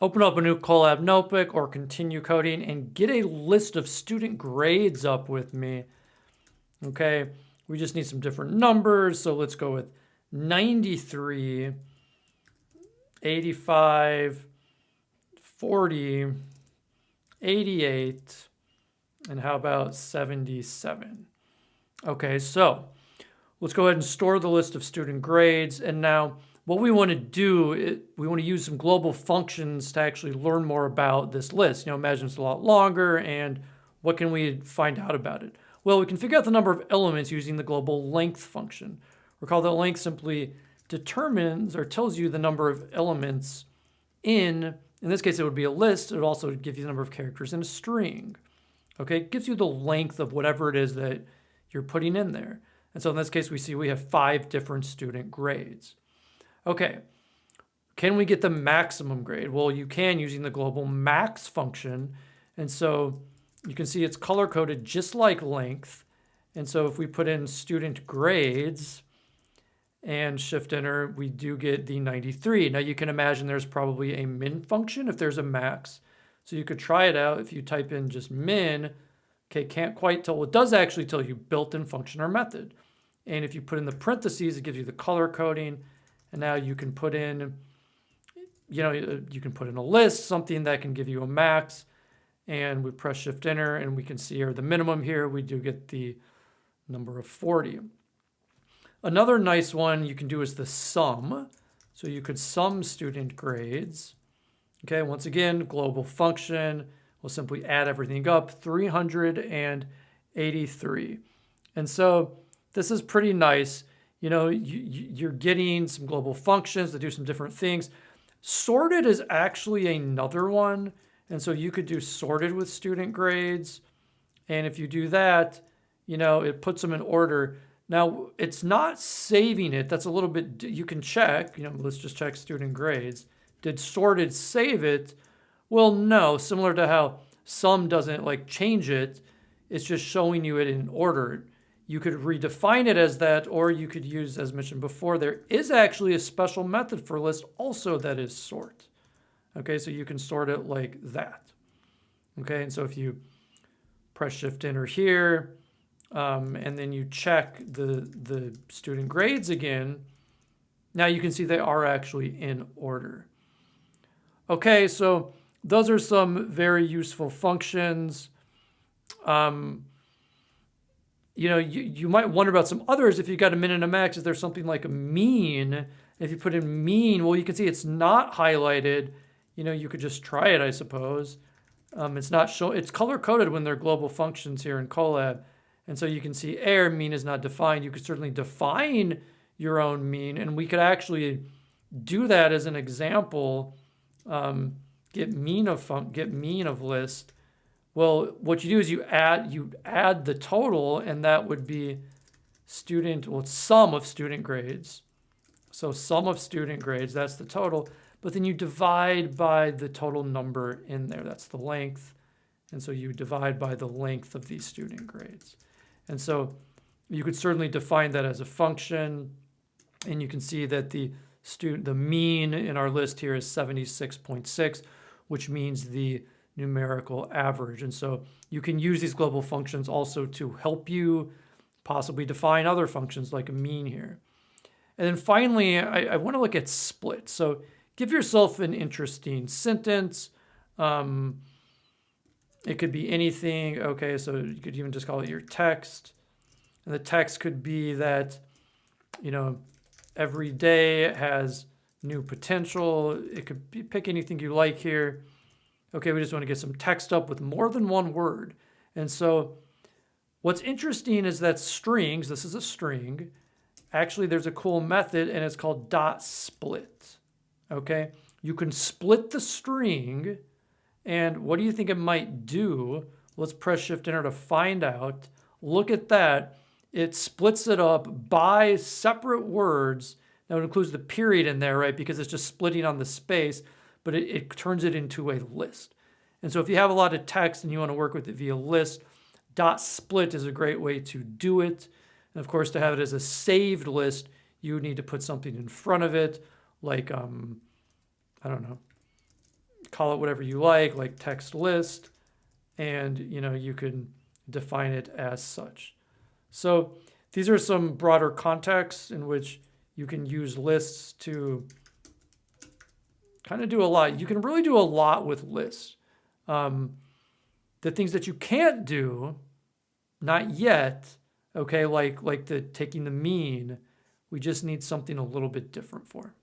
Open up a new Colab notebook or continue coding and get a list of student grades up with me. Okay, we just need some different numbers. So let's go with 93, 85, 40, 88, and how about 77? Okay, so let's go ahead and store the list of student grades. And now what we want to do, we want to use some global functions to actually learn more about this list. Imagine it's a lot longer, and what can we find out about it? Well, we can figure out the number of elements using the global length function. Recall that length simply determines or tells you the number of elements in this case, it would be a list. It would also give you the number of characters in a string. Okay, it gives you the length of whatever it is that you're putting in there. And so in this case, we see we have 5 different student grades. Okay, can we get the maximum grade? Well, you can using the global max function. And so you can see it's color coded just like length. And so if we put in student grades and shift enter, we do get the 93. Now you can imagine there's probably a min function if there's a max. So you could try it out if you type in just min. Okay, can't quite tell. Well, it does actually tell you built-in function or method. And if you put in the parentheses, it gives you the color coding. And now you can put in, you can put in a list, something that can give you a max. And we press shift enter and we can see here the minimum here, we do get the number of 40. Another nice one you can do is the sum. So you could sum student grades. Okay, once again, global function. We'll simply add everything up, 383. And so this is pretty nice. You're getting some global functions that do some different things. Sorted is actually another one. And so you could do sorted with student grades. And if you do that, it puts them in order. Now, it's not saving it. That's a little bit, you can check, let's just check student grades. Did sorted save it? Well, no, similar to how sum doesn't change it. It's just showing you it in order. You could redefine it as that, or you could use, as mentioned before, there is actually a special method for list also that is sort. Okay, so you can sort it like that. Okay, and so if you press shift enter here, and then you check the student grades again, now you can see they are actually in order. Okay, so those are some very useful functions. You might wonder about some others. If you got a min and a max, is there something like a mean? If you put in mean, well, you can see it's not highlighted. You could just try it, I suppose. It's color coded when they're global functions here in Colab. And so you can see error mean is not defined. You could certainly define your own mean, and we could actually do that as an example. Get mean of list. Well, what you do is you add the total, and that would be sum of student grades. So sum of student grades, that's the total. But then you divide by the total number in there. That's the length. And so you divide by the length of these student grades. And so you could certainly define that as a function. And you can see that the mean in our list here is 76.6, which means the numerical average. And so you can use these global functions also to help you possibly define other functions like a mean here. And then finally, I want to look at split. So give yourself an interesting sentence. It could be anything. Okay, so you could even just call it your text. And the text could be that, every day has new potential. It could be, pick anything you like here. Okay, we just want to get some text up with more than one word. And so what's interesting is that strings, this is a string, actually there's a cool method and it's called dot split. Okay, you can split the string, and what do you think it might do? Let's press shift enter to find out. Look at that. It splits it up by separate words. Now it includes the period in there, right? Because it's just splitting on the space, but it turns it into a list. And so if you have a lot of text and you want to work with it via list, dot split is a great way to do it. And of course, to have it as a saved list, you would need to put something in front of it, like, I don't know, call it whatever you like text list, and you can define it as such. So these are some broader contexts in which you can use lists to kind of do a lot. You can really do a lot with lists. The things that you can't do, not yet, okay, like the taking the mean, we just need something a little bit different for.